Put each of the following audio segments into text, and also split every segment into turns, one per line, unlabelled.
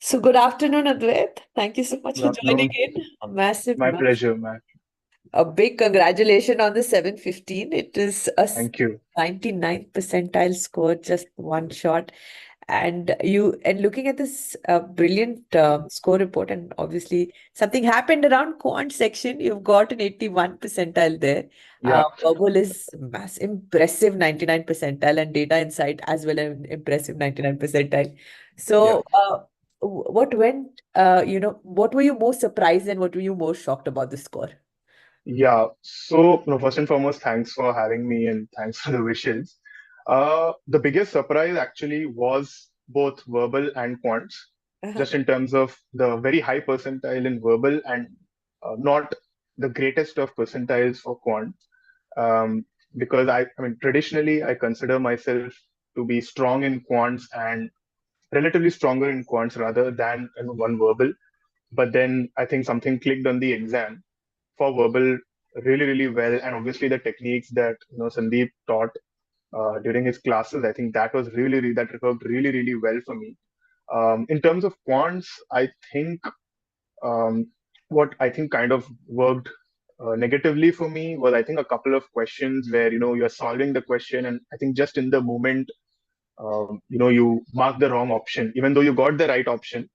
So good afternoon, Adwait. Thank you so much
Good
for joining
afternoon.
in. A massive,
My pleasure, man.
a big congratulations on the 715. It is a
Thank you.
99th percentile score, just one shot. And looking at this brilliant score report, and obviously something happened around quant section. You've got an 81 percentile there.
Yeah,
Verbal is impressive 99 percentile, and data insight as well an impressive 99 percentile.
yeah,
So, what went, what were you most surprised and what were you most shocked about the score?
yeah. First and foremost, thanks for having me and thanks for the wishes. The biggest surprise actually was both verbal and quants,
Uh-huh.
just in terms of the very high percentile in verbal and not the greatest of percentiles for quant. Um, because I mean, traditionally, I consider myself to be strong in quants and relatively stronger in quants rather than one verbal. But then I think something clicked on the exam for verbal really, really well. And obviously the techniques that Sandeep taught during his classes, I think that was that worked really, really well for me. In terms of quants, I think um, what I think kind of worked negatively for me was I think a couple of questions where you're solving the question and I think just in the moment you mark the wrong option even though you got the right option,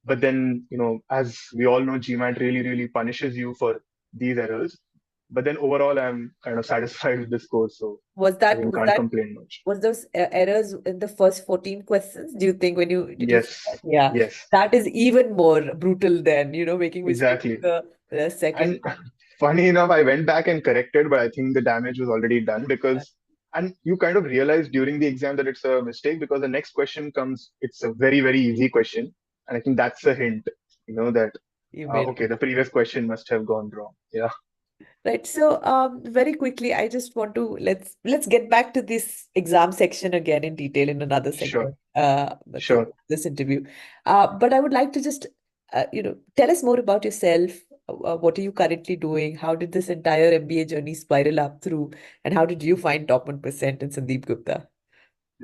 but then, as we all know, GMAT really, really punishes you for these errors. But then overall, I'm kind of satisfied with the score, so
Was
I
that
think
was
can't
that
complain much.
was those errors in the first 14 questions? Do you think when you did you see that?
Yes,
Yeah,
yes,
that is even more brutal than, making mistakes
exactly.
the second.
And funny enough, I went back and corrected, but I think the damage was already done and you kind of realize during the exam that it's a mistake because the next question comes, it's a very, very easy question. And I think that's a hint, that,
You made
okay,
it.
the previous question must have gone wrong. Yeah,
Right. So, very quickly, I just want to let's get back to this exam section again in detail in another
sure,
segment,
sure.
this interview. But I would like to just, tell us more about yourself. What are you currently doing? How did this entire MBA journey spiral up through, and how did you find top 1% in Sandeep Gupta?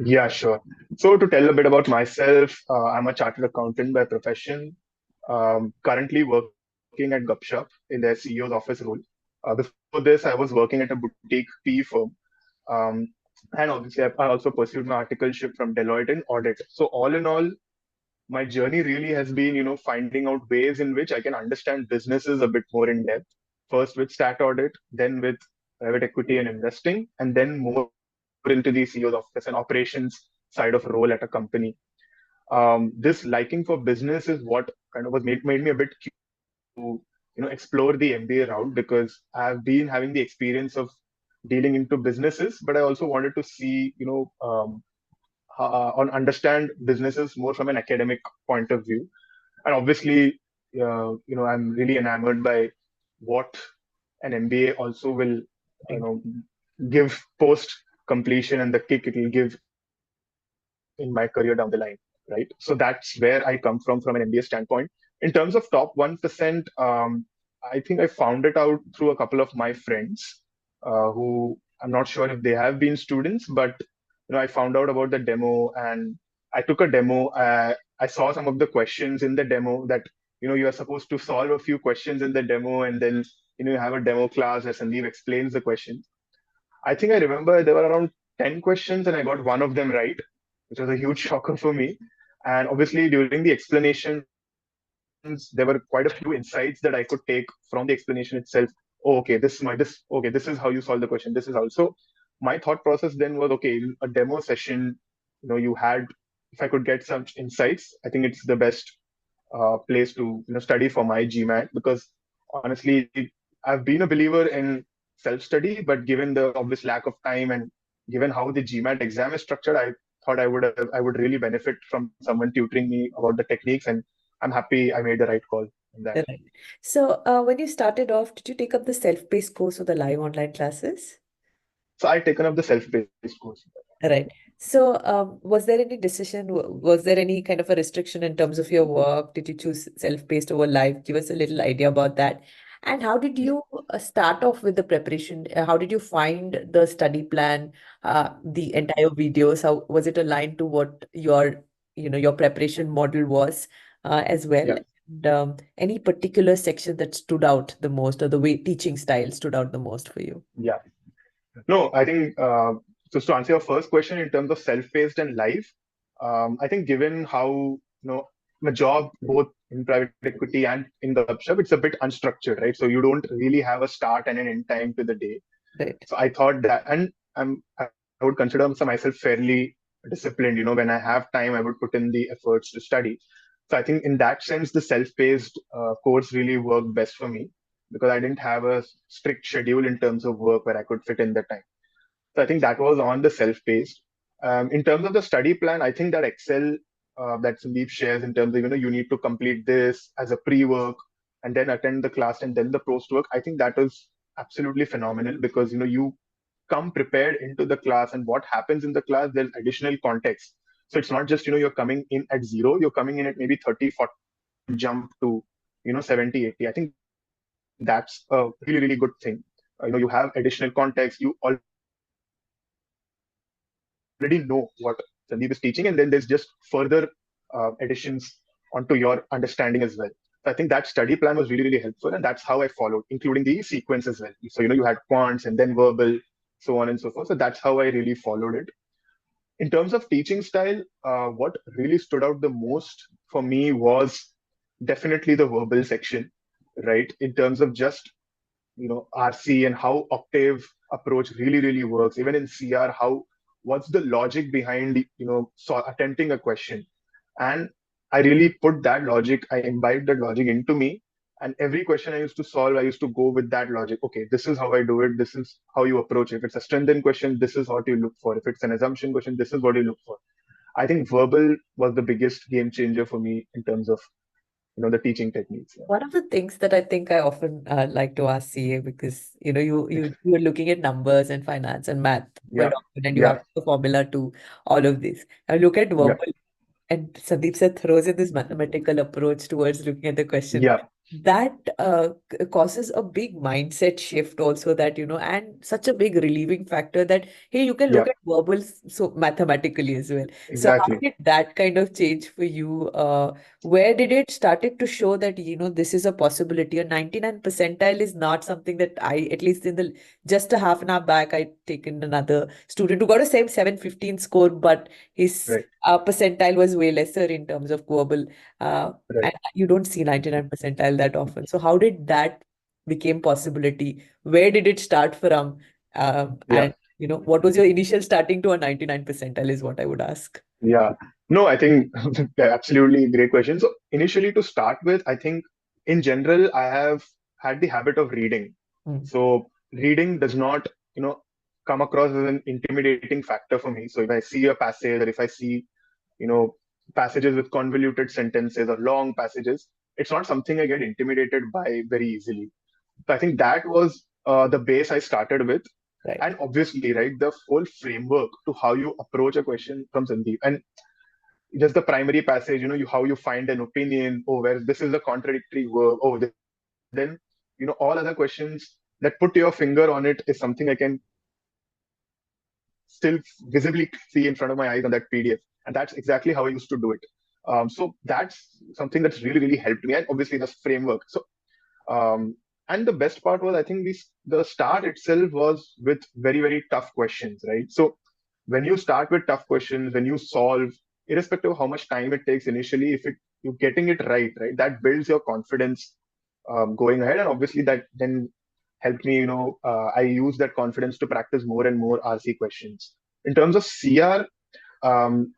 Yeah, sure. So to tell a bit about myself, I'm a chartered accountant by profession. Currently working at Gupshup in their CEO's office role. Before this, I was working at a boutique PE firm. Um, and obviously, I also pursued my articleship from Deloitte in audit. So all in all, my journey really has been, finding out ways in which I can understand businesses a bit more in depth. First with stat audit, then with private equity and investing, and then more into the CEO's office and operations side of role at a company. This liking for business is what kind of made me a bit curious to explore the MBA route because I've been having the experience of dealing into businesses, but I also wanted to see on understand businesses more from an academic point of view. And obviously, I'm really enamored by what an MBA also will give post completion and the kick it will give in my career down the line, right? So that's where I come from an MBA standpoint. In terms of top 1%, I think I found it out through a couple of my friends who I'm not sure if they have been students, but I found out about the demo and I took a demo. I saw some of the questions in the demo that you are supposed to solve a few questions in the demo and then you have a demo class where Sandeep explains the question. I think I remember there were around 10 questions and I got one of them right, which was a huge shocker for me. And obviously, during the explanations, there were quite a few insights that I could take from the explanation itself. Oh, okay, okay, this is how you solve the question. This is also my thought process then was okay, in a demo session, you had, if I could get some insights, I think it's the best place to study for my GMAT because honestly, I've been a believer in self-study, but given the obvious lack of time and given how the GMAT exam is structured, I thought I would really benefit from someone tutoring me about the techniques, and I'm happy I made the right call in that.
Right. So, when you started off, did you take up the self-paced course or the live online classes?
So I taken up the self-paced course.
Right. So, was there any decision? Was there any kind of a restriction in terms of your work? Did you choose self-paced over live? Give us a little idea about that. And how did
Yeah.
you start off with the preparation? How did you find the study plan, the entire videos? How was it aligned to what your preparation model was? as well.
Yeah.
And any particular section that stood out the most, or the way teaching style stood out the most for you?
Yeah. No, I think just to answer your first question in terms of self-paced and live, I think given how my job both in private equity and in the shop, it's a bit unstructured, right? So you don't really have a start and an end time to the day.
Right.
So I thought that, and I would consider myself fairly disciplined. When I have time, I would put in the efforts to study. So I think in that sense, the self-paced course really worked best for me because I didn't have a strict schedule in terms of work where I could fit in the time. So I think that was on the self-paced. In terms of the study plan, I think that Excel that Sandeep shares in terms of you need to complete this as a pre-work and then attend the class and then the post-work. I think that is absolutely phenomenal because you come prepared into the class, and what happens in the class, there's additional context. So it's not just you're coming in at zero, you're coming in at maybe 30, 40, jump to 70, 80. I think that's a really, really good thing. You have additional context, you already know what Sandeep is teaching, and then there's just further additions onto your understanding as well. So I think that study plan was really, really helpful, and that's how I followed, including the sequence as well. So you had quants and then verbal, so on and so forth. So that's how I really followed it. In terms of teaching style, what really stood out the most for me was definitely the verbal section, right? In terms of just RC and how octave approach really, really works. Even in CR, what's the logic behind attempting a question. And I really put that logic, I imbibed that logic into me. And every question I used to solve, I used to go with that logic. Okay, this is how I do it. This is how you approach it. If it's a strengthened question, this is what you look for. If it's an assumption question, this is what you look for. I think verbal was the biggest game changer for me in terms of the teaching techniques. Yeah.
One of the things that I think I often like to ask CA, because you're looking at numbers and finance and math quite
Yeah.
often, and you
Yeah.
have the formula to all of this. I look at
Yeah.
verbal, and Sandeep sir throws in this mathematical approach towards looking at the question.
Yeah.
That causes a big mindset shift also, that and such a big relieving factor that, hey, you can look
Yeah.
at verbals so mathematically as well. So how
Exactly.
did that kind of change for you? Where did it started to show that this is a possibility? A 99 percentile is not something that I, at least in the just a half an hour back, I taken another student who got a same 715 score, but his
Right.
percentile was way lesser in terms of verbal.
Right.
And you don't see 99 percentile that often. So how did that became possibility? Where did it start from?
Yeah.
And what was your initial starting to a 99 percentile is what I would ask.
Yeah. No, I think absolutely great question. So initially to start with, I think in general, I have had the habit of reading.
Mm.
So reading does not, come across as an intimidating factor for me. So if I see a passage or if I see, you know, passages with convoluted sentences or long passages, it's not something I get intimidated by very easily. So I think that was the base I started with.
Right.
And obviously, right, the whole framework to how you approach a question from Sandeep. And just the primary passage, how you find an opinion, oh, where this is a contradictory verb, oh, then, all other questions that put your finger on it is something I can still visibly see in front of my eyes on that PDF. And that's exactly how I used to do it. So that's something that's really, really helped me. And obviously, the framework. So and the best part was, I think the start itself was with very, very tough questions, right? So when you start with tough questions, when you solve, irrespective of how much time it takes initially, if you're getting it right, that builds your confidence going ahead. And obviously that then helped me, I use that confidence to practice more and more RC questions. In terms of CR,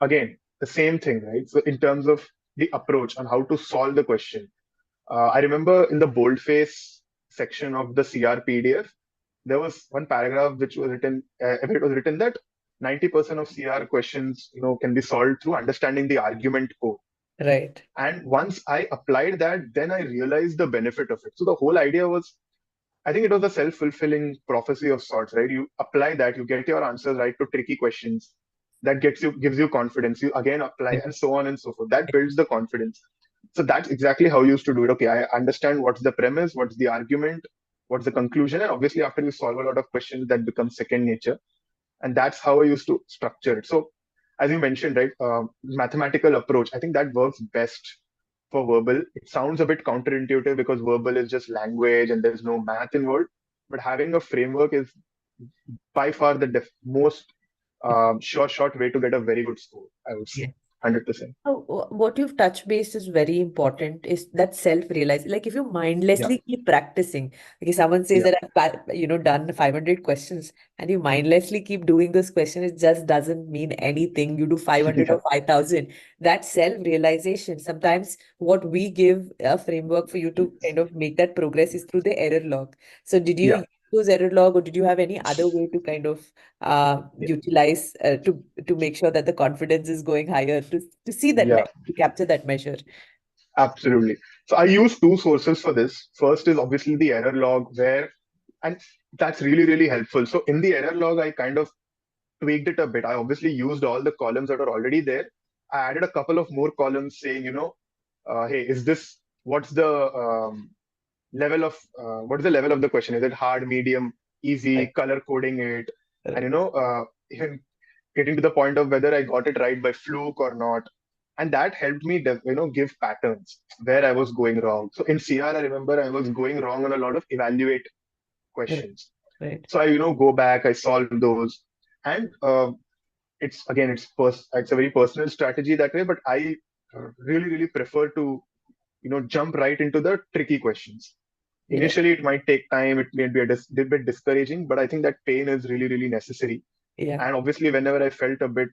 again, the same thing, right? So in terms of the approach on how to solve the question, I remember in the boldface section of the CR PDF, there was one paragraph which was written, it was written that 90% of CR questions, can be solved through understanding the argument code.
Right.
And once I applied that, then I realized the benefit of it. So the whole idea was, I think it was a self-fulfilling prophecy of sorts, right? You apply that, you get your answers right to tricky questions. That gives you confidence. You again apply, and so on and so forth. That builds the confidence. So that's exactly how you used to do it. Okay, I understand what's the premise, what's the argument, what's the conclusion, and obviously after you solve a lot of questions, that becomes second nature. And that's how I used to structure it. So as you mentioned, right, mathematical approach, I think that works best for verbal. It sounds a bit counterintuitive because verbal is just language and there's no math involved. But having a framework is by far the most short way to get a very good score, I would say.
Yeah.
100%.
So, what you've touched base is very important is that self-realize. Like if you
Yeah,
mindlessly keep practicing, okay, someone says
yeah,
that I've done 500 questions and you mindlessly keep doing those questions, it just doesn't mean anything. You do 500
yeah,
or 5,000. That self-realization, sometimes what we give a framework for you to kind of make that progress is through the error log. So did you
yeah,
use those error log or did you have any other way to kind of utilize to make sure that the confidence is going higher to see that
yeah.
to capture that measure.
Absolutely. So I use two sources for this. First is obviously the error log where, and that's really, really helpful. So in the error log, I kind of tweaked it a bit. I obviously used all the columns that are already there. I added a couple of more columns saying, hey, is this, what's the level of, what is the level of the question? Is it hard, medium, easy,
Right.
color coding it? And,
Right.
even getting to the point of whether I got it right by fluke or not. And that helped me, give patterns where I was going wrong. So in CR, I remember I was going wrong on a lot of evaluate
Right.
questions.
Right.
So I, go back, I solve those, and it's again, it's a very personal strategy that way. But I really, really prefer to, jump right into the tricky questions.
Yeah.
Initially, it might take time. It may be a bit discouraging, but I think that pain is really, really necessary.
Yeah.
And obviously, whenever I felt a bit,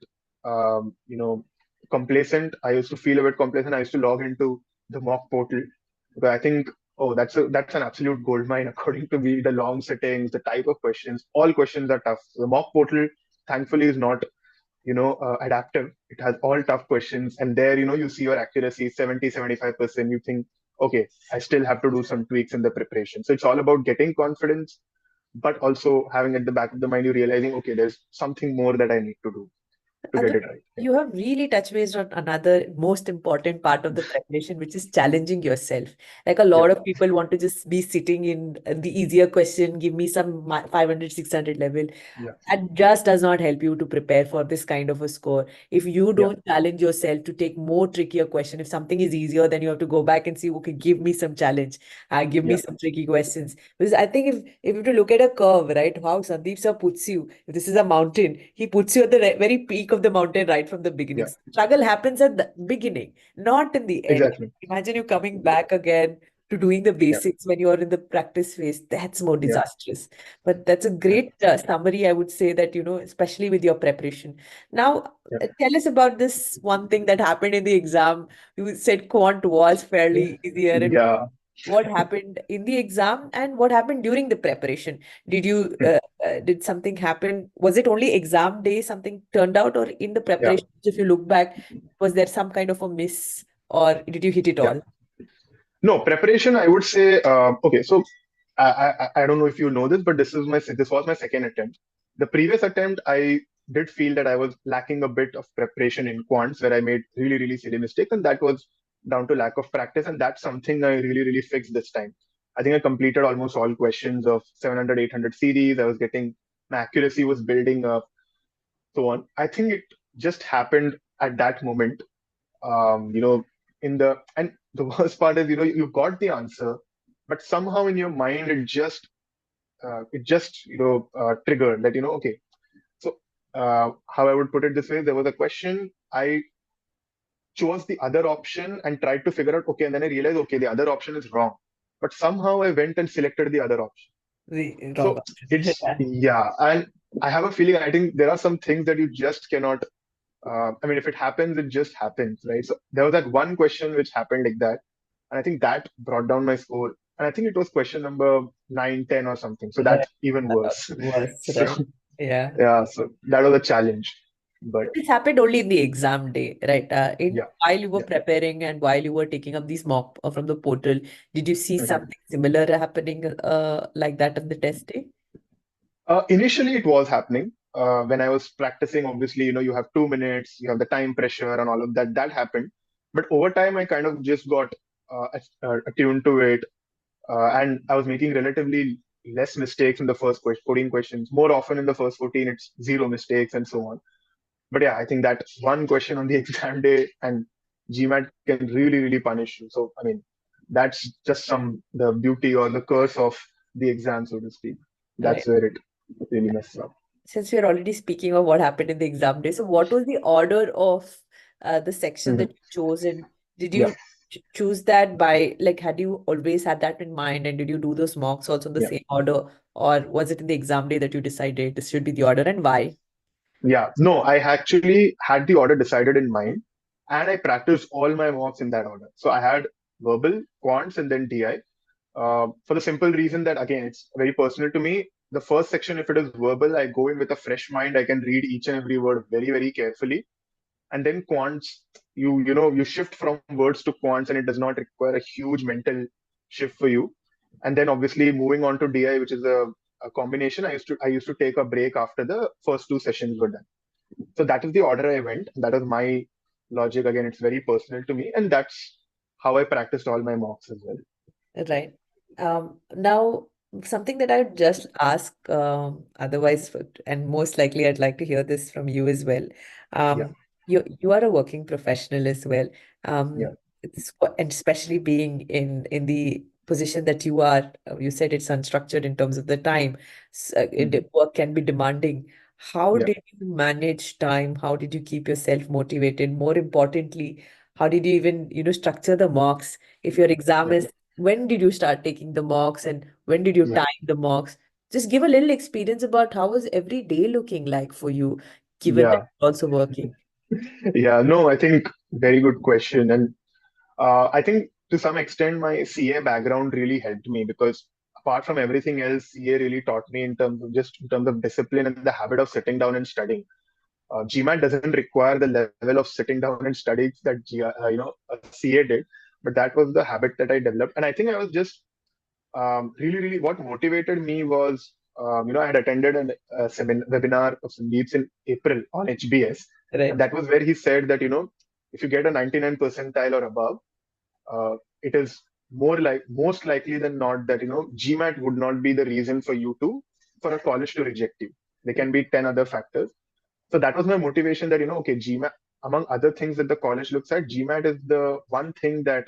complacent, I used to feel a bit complacent. I used to log into the mock portal. But I think, oh, that's an absolute gold mine according to me. The long settings, the type of questions, all questions are tough. The mock portal, thankfully, is not adaptive. It has all tough questions, and there, you see your accuracy 70-75%. You think, okay, I still have to do some tweaks in the preparation. So it's all about getting confidence, but also having at the back of the mind, you realizing, okay, there's something more that I need to do to get
Adwait,
it right. Yeah,
you have really touched base on another most important part of the preparation, which is challenging yourself. Like a
yeah,
lot of people want to just be sitting in the easier question, give me some 500, 600 level.
yeah,
That just does not help you to prepare for this kind of a score. If you
yeah,
don't challenge yourself to take more trickier question, if something is easier, then you have to go back and see, okay, give me some challenge, give me
yeah,
some tricky questions. Because I think if you to look at a curve, right, how Sandeep sir puts you, if this is a mountain, he puts you at the very peak of the mountain right from the beginning.
yeah,
Struggle happens at the beginning, not in the end.
exactly.
Imagine you coming back again to doing the
Yeah,
basics when you're in the practice phase. That's more
yeah,
disastrous. But that's a
yeah,
great summary, I would say, that, especially with your preparation. Now,
yeah,
tell us about this one thing that happened in the exam. You said quant was fairly easier. And
yeah.
what happened in the exam and what happened during the preparation? Did something happen? Was it only exam day something turned out, or in the
Yeah,
preparation, if you look back, was there some kind of a miss, or did you hit it
yeah.
all?
No, preparation, I would say, okay, so I don't know if you know this, but this was my second attempt. The previous attempt, I did feel that I was lacking a bit of preparation in quants, where I made really, really silly mistakes, and that was down to lack of practice, and that's something I really, really fixed this time. I think I completed almost all questions of 700, 800 series. I was getting, my accuracy was building up, so on. I think it just happened at that moment, in the, and the worst part is, you got the answer, but somehow in your mind it just triggered that, okay. So how I would put it this way: there was a question, I chose the other option and tried to figure out, okay, and then I realized, okay, the other option is wrong, but somehow I went and selected the other option.
The wrong
So
option.
it's, yeah, and I have a feeling, I think there are some things that you just cannot, I mean, if it happens, it just happens, right? So there was that one question which happened like that, and I think that brought down my score. And I think it was question number 9, 10 or something. So
Right.
that's even worse.
Was
So
right. Yeah.
yeah, so that was a challenge. But
This happened only in the exam day, right? In
yeah,
while you were
yeah.
preparing and while you were taking up these mock from the portal, did you see
Mhm.
something similar happening like that on the test day?
Initially, it was happening. When I was practicing, obviously, you have 2 minutes, you have the time pressure and all of that. That happened. But over time, I kind of just got attuned to it. And I was making relatively less mistakes in the first 14 questions. More often in the first 14, it's zero mistakes and so on. But yeah, I think that one question on the exam day, and GMAT can really, really punish you. So, I mean, that's just the beauty or the curse of the exam, so to speak.
Right.
That's where it really messes up.
Since we're already speaking of what happened in the exam day, so what was the order of the section that
Mhm.
you chose, and did
Yeah,
you choose that by, like, had you always had that in mind, and did you do those mocks also in the
yeah,
same order, or was it in the exam day that you decided this should be the order, and why?
yeah. No, I actually had the order decided in mind, and I practiced all my mocks in that order. So I had verbal, quants, and then DI. For the simple reason that, again, it's very personal to me. The first section, if it is verbal, I go in with a fresh mind. I can read each and every word very, very carefully. And then quants, you shift from words to quants, and it does not require a huge mental shift for you. And then obviously moving on to DI, which is a combination. I used to take a break after the first two sessions were done. So that is the order I went. That is my logic. Again, it's very personal to me, and that's how I practiced all my mocks as well.
Right. Now, something that I would just ask, otherwise, and most likely I'd like to hear this from you as well.
Yeah,
You are a working professional as well.
yeah,
And especially being in the position that you are, you said it's unstructured in terms of the time.
mhm,
Work can be demanding. How
yeah,
did you manage time? How did you keep yourself motivated? More importantly, how did you even, structure the marks? If your exam
yeah,
is, when did you start taking the mocks, and when did you
yeah,
time the mocks? Just give a little experience about how was every day looking like for you, given that
yeah,
you're also working.
yeah. No, I think very good question, and I think to some extent my CA background really helped me because apart from everything else, CA really taught me in terms of discipline and the habit of sitting down and studying. GMAT doesn't require the level of sitting down and studying that a CA did, but that was the habit that I developed, and I think I was just really, really what motivated me was, I had attended a webinar of Sandeep's in April on HBS, and
Right.
that was where he said that, if you get a 99 percentile or above, it is most likely than not that, GMAT would not be the reason for a college to reject you. There can be 10 other factors. So that was my motivation that, okay, GMAT, among other things that the college looks at, GMAT is the one thing that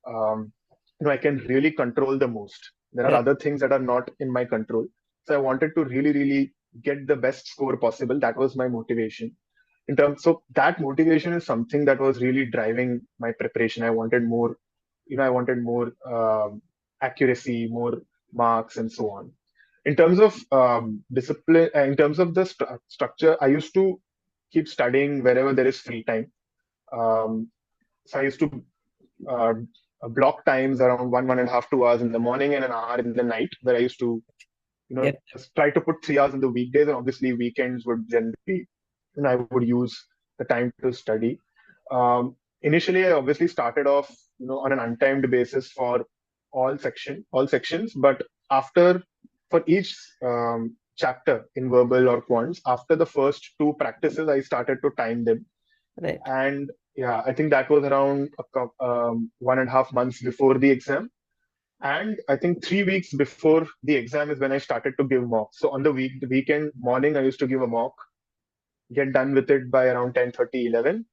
I can really control the most. There are
Right.
other things that are not in my control. So I wanted to really, really get the best score possible. That was my motivation. So that motivation is something that was really driving my preparation. I wanted more accuracy, more marks, and so on. In terms of discipline, in terms of the structure, I used to keep studying wherever there is free time. Um, so I used to uh, block times around 1.5 2 hours in the morning and an hour in the night, where I used to
Yeah.
just try to put 3 hours in the weekdays, and obviously weekends would generally, I would use the time to study. Initially, I obviously started off, on an untimed basis for all sections, but after for each chapter in verbal or quants, after the first two practices, I started to time them,
Right.
and yeah, I think that was around 1.5 months before the exam. And I think 3 weeks before the exam is when I started to give mocks. So on the weekend morning, I used to give a mock, get done with it by around 10:30, 11.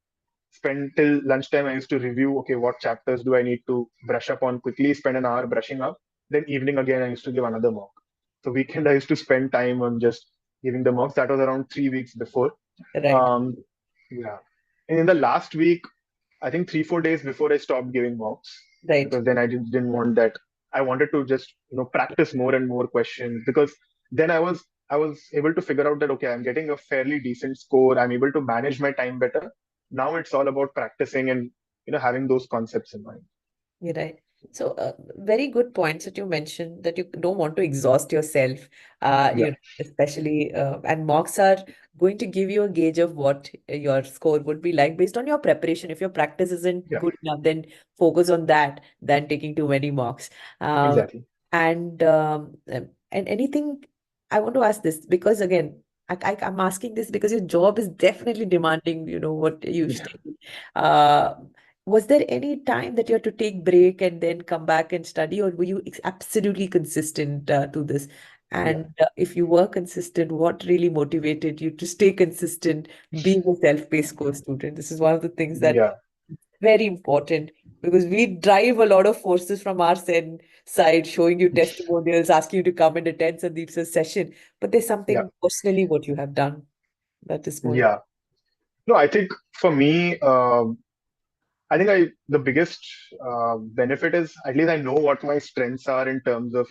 Spend till lunchtime. I used to review, okay, what chapters do I need to brush up on quickly, spend an hour brushing up. Then evening again, I used to give another mock. So weekend, I used to spend time on just giving the mocks. That was around 3 weeks before.
Right.
Um, yeah. And in the last week, I think 3 4 days before I stopped giving mocks,
Right.
because then I just didn't want that. I wanted to just practice more and more questions, because then I was able to figure out that, okay, I'm getting a fairly decent score. I'm able to manage my time better. Now it's all about practicing and having those concepts in mind.
You're right. So, very good points that you mentioned, that you don't want to exhaust yourself,
Yeah,
especially, and mocks are going to give you a gauge of what your score would be like based on your preparation. If your practice isn't
yeah,
good enough, then focus on that than taking too many mocks. Um,
exactly.
and anything, I want to ask this because again, I'm asking this because your job is definitely demanding, what you
Yeah,
study. Uh, was there any time that you had to take break and then come back and study, or were you absolutely consistent to this?
yeah,
And if you were consistent, what really motivated you to stay consistent being a self-paced course student? This is one of the things that
yeah.
very important because we drive a lot of forces from our side, showing you testimonials, asking you to come and attend Sandeep's session. But there's
Yeah,
something personally what you have done that is more
yeah. No, I think for me, I think the biggest benefit is at least I know what my strengths are in terms of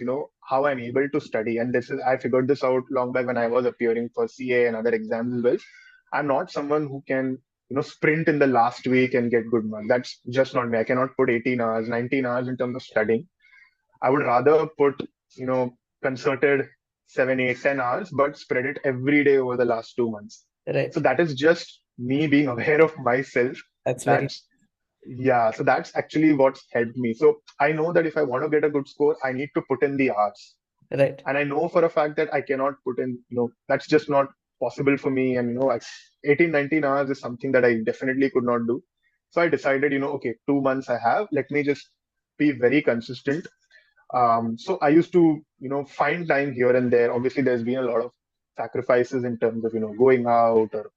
how I'm able to study, and this is I figured this out long back when I was appearing for CA and other exams as well. I'm not someone who can sprint in the last week and get good marks. That's just not me. I cannot put 18 hours, 19 hours in terms of studying. I would rather put concerted 7, 8, 10 hours, but spread it every day over the last 2 months. So
right.
that is just me being aware of myself.
That's very
That's yeah, so that's actually what's helped me. So I know that if I want to get a good score, I need to put in the hours.
right.
And I know for a fact that I cannot put in, that's just not possible for me. And, 18, 19 hours is something that I definitely could not do. So I decided, okay, 2 months I have, let me just be very consistent. So I used to, find time here and there. Obviously, there's been a lot of sacrifices in terms of, going out or,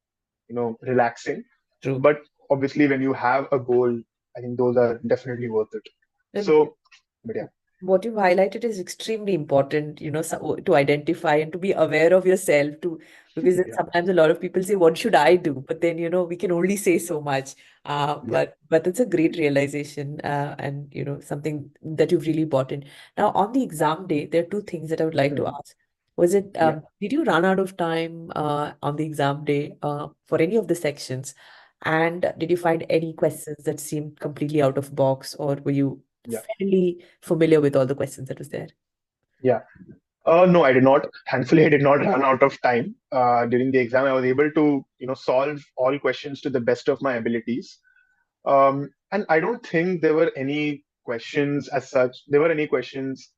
relaxing.
True.
But obviously, when you have a goal, I think those are definitely worth it.
And
So, but yeah,
what you've highlighted is extremely important, to identify and to be aware of yourself too, because then
yeah,
sometimes a lot of people say, what should I do? But then, we can only say so much.
yeah,
But it's a great realization, and something that you've really bought in. Now, on the exam day, there are two things that I would like to
mhm,
ask. Was it,
yeah.
did you run out of time on the exam day for any of the sections? And did you find any questions that seemed completely out of box, or were you
Yeah.
fairly familiar with all the questions that was there?
Yeah. No, I did not. Thankfully, I did not run out of time during the exam. I was able to, solve all questions to the best of my abilities. And I don't think there were any questions as such. There were any questions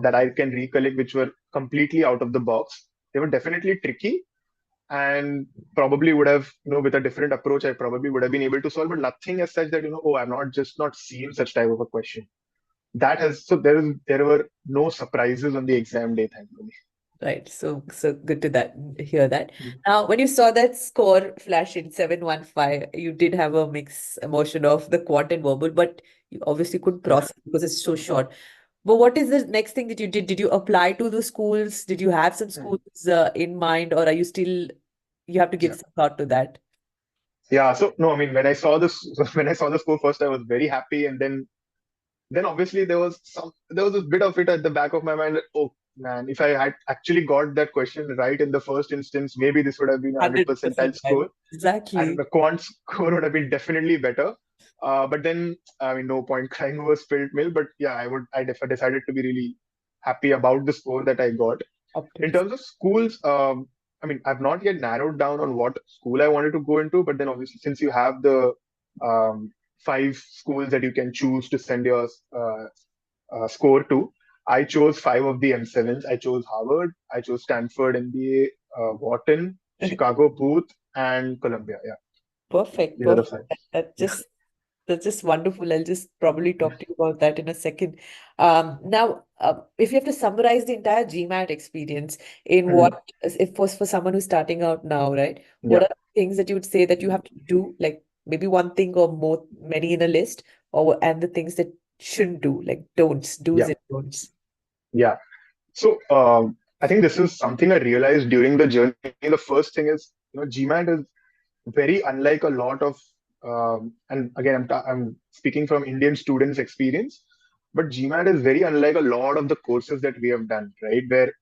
that I can recollect which were completely out of the box. They were definitely tricky and probably would have, with a different approach, I probably would have been able to solve, but nothing as such that, oh, I've not just not seen such type of a question. There were no surprises on the exam day, thankfully.
Right. So good to hear that. Now, when you saw that score flash in 715, you did have a mixed emotion of the quant and verbal, but you obviously couldn't
Yeah,
process because it's so short. But what is the next thing that you did? Did you apply to the schools? Did you have some schools in mind, or are you still, you have to give
yeah,
some thought to that?
yeah. So no, I mean, when I saw this, when I saw the score first, I was very happy, and then obviously there was a bit of it at the back of my mind that, oh man, if I had actually got that question right in the first instance, maybe this would have been a 100
100%
percentile
right.
score, and
Exactly.
the quant score would have been definitely better. But then, I mean, no point crying over spilled milk. But yeah, decided to be really happy about the score that I got. In
Optimism.
terms of schools, I mean, I've not yet narrowed down on what school I wanted to go into, but then obviously, since you have the um, 5 schools that you can choose to send your score to, I chose 5 of the M7s. I chose Harvard, I chose Stanford MBA, Wharton, Chicago Booth, and Columbia. Yeah,
Perfect.
these are the
Perfect.
five.
That
Yeah.
just That's just wonderful. I'll just probably talk to you about that in a second. Now, if you have to summarize the entire GMAT experience in
Mhm.
what, if for someone who's starting out now, right? What
Yeah.
are the things that you would say that you have to do, like maybe one thing or more, many in a list, and the things that shouldn't do, like don'ts, do's
Yeah.
and don'ts.
Yeah. So I think this is something I realized during the journey. The first thing is, GMAT is very unlike a lot of, and again, I'm speaking from Indian students' experience, but GMAT is very unlike a lot of the courses that we have done, right? Where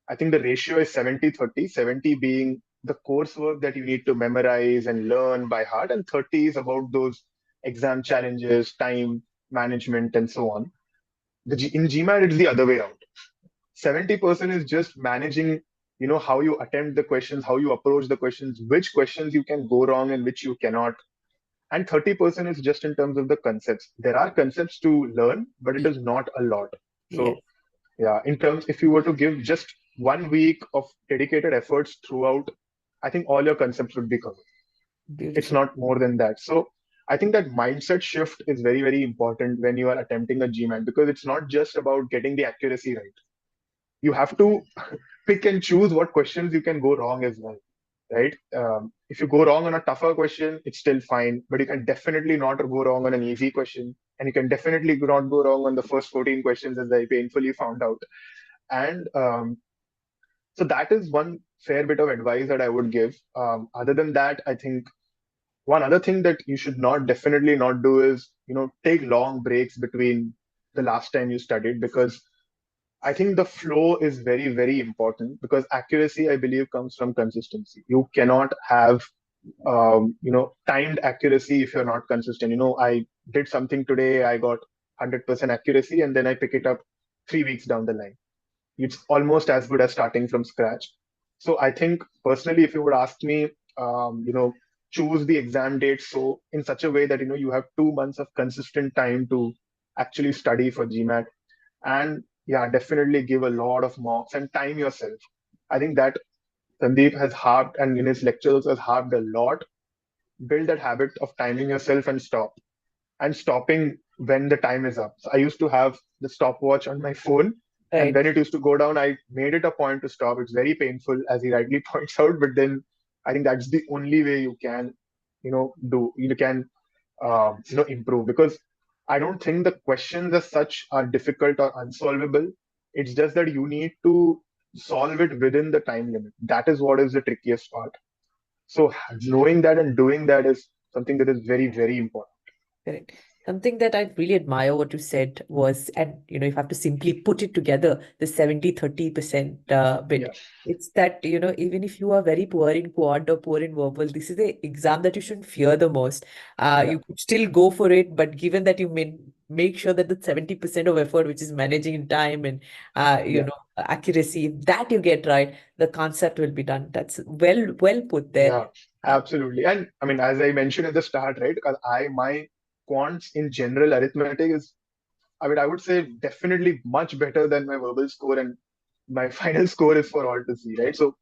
I think the ratio is 70-30, 70 being the coursework that you need to memorize and learn by heart, and 30 is about those exam challenges, time management, and so on. In GMAT, it's the other way around. 70% is just managing, how you attempt the questions, how you approach the questions, which questions you can go wrong and which you cannot. And 30% is just in terms of the concepts. There are concepts to learn, but it is not a lot.
Yes,
So yeah, in terms, if you were to give just 1 week of dedicated efforts throughout, I think all your concepts would be covered. It's
beautiful.
not more than that. So I think that mindset shift is very, very important when you are attempting a GMAT, because it's not just about getting the accuracy right. You have to pick and choose what questions you can go wrong as well. right? If you go wrong on a tougher question, it's still fine, but you can definitely not go wrong on an easy question, and you can definitely not go wrong on the first 14 questions, as I painfully found out. And so that is one fair bit of advice that I would give. Other than that, I think one other thing that you should not definitely not do is, take long breaks between the last time you studied, because I think the flow is very, very important, because accuracy, I believe, comes from consistency. You cannot have, timed accuracy if you're not consistent. I did something today, I got 100% accuracy, and then I pick it up 3 weeks down the line. It's almost as good as starting from scratch. So I think personally, if you would ask me, choose the exam date so in such a way that you have 2 months of consistent time to actually study for GMAT, and yeah, definitely give a lot of mocks and time yourself. I think that Sandeep has harped, and in his lectures has harped a lot. Build that habit of timing yourself and stopping when the time is up. So I used to have the stopwatch on my phone, and
Right.
when it used to go down, I made it a point to stop. It's very painful, as he rightly points out, but then I think that's the only way you can, improve, because I don't think the questions as such are difficult or unsolvable. It's just that you need to solve it within the time limit. That is what is the trickiest part. So knowing that and doing that is something that is very, very important.
Correct. Something that I really admire what you said was, and if I have to simply put it together, the 70-30% bit.
Yeah,
It's that, even if you are very poor in quant or poor in verbal, this is the exam that you should fear the most.
yeah,
You could still go for it, but given that you make sure that the 70% of effort, which is managing in time and,
yeah.
accuracy, that you get right, the concept will be done. That's well put there.
Yeah, absolutely. And I mean, as I mentioned at the start, right? Because my quants in general arithmetic is, I mean, I would say definitely much better than my verbal score, and my final score is for all to see, right? So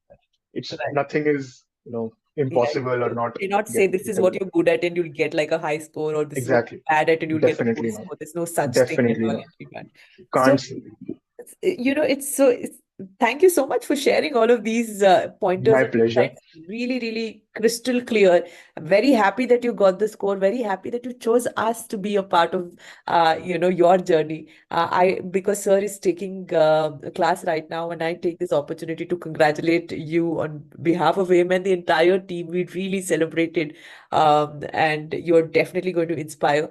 it's
Right.
nothing is,
Yeah,
impossible or
you
not
cannot say this is
getting.
what you're good at and you'll get like a high score, or this is what
Exactly.
you're bad at and you'll get a poor
Definitely not.
score. There's no such thing as
Definitely
all
not.
in Japan. So
Can't see.
thank you so much for sharing all of these pointers
My
and
pleasure.
insights. Really, really crystal clear. I'm very happy that you got the score. Very happy that you chose us to be a part of, your journey. Because sir is taking a class right now, and I take this opportunity to congratulate you on behalf of him and the entire team. We really celebrated, and you're definitely going to inspire.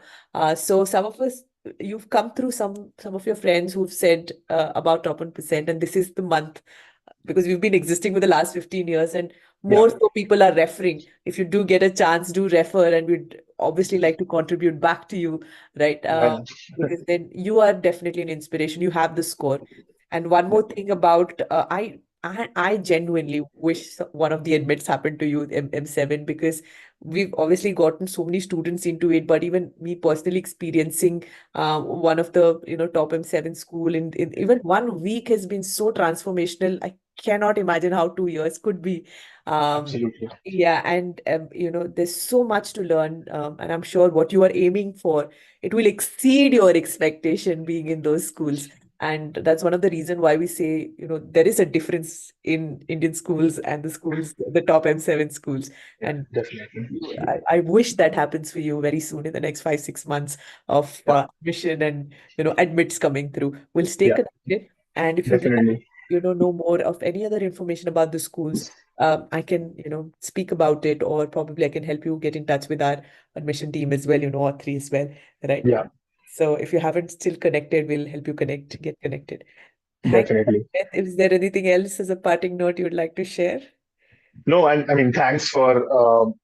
So some of us, you've come through some of your friends who've said about top 1%, and this is the month, because we've been existing for the last 15 years, and
Yeah.
more so people are referring. If you do get a chance, do refer, and we'd obviously like to contribute back to you, right?
Yeah.
Because then you are definitely an inspiration. You have the score. And one
Yeah.
more thing about, I genuinely wish one of the admits happened to you, M7, because we've obviously gotten so many students into it, but even me personally experiencing one of the top M7 school in even 1 week has been so transformational. I cannot imagine how 2 years could be.
Absolutely.
Yeah, and there's so much to learn, and I'm sure what you are aiming for, it will exceed your expectation being in those schools. And that's one of the reason why we say, there is a difference in Indian schools and the schools, the top M7 schools.
Yeah.
And
Definitely.
I wish that happens for you very soon in the next 5-6 months of
Yeah.
admission and admits coming through. We'll stay
Yeah.
connected, and if you'd like
Definitely.
know more of any other information about the schools, I can speak about it, or probably I can help you get in touch with our admission team as well, or three as well, right?
Yeah.
So if you haven't still connected, we'll help you get connected. Thank
Definitely.
you. Is there anything else as a parting note you'd like to share?
No, and I mean, thanks for,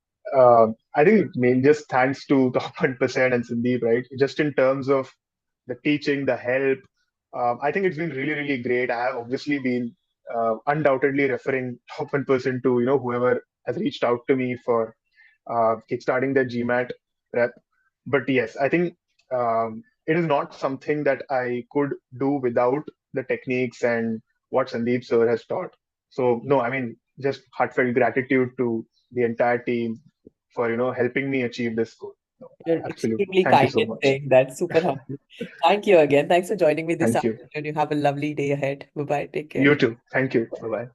I think, just thanks to Top 1% and Sandeep, right? Just in terms of the teaching, the help, I think it's been really, really great. I have obviously been undoubtedly referring Top 1% to, whoever has reached out to me for kickstarting their GMAT prep. But yes, I think it is not something that I could do without the techniques and what Sandeep sir has taught. So no, I mean, just heartfelt gratitude to the entire team for helping me achieve this goal. No,
You're
absolutely.
extremely
Thank you
kind
so
in
much.
saying that. Super humble. Thank you again. Thanks for joining me this
Thank you.
afternoon. You have a lovely day ahead. Bye bye. Take care.
You too. Thank you. Bye bye.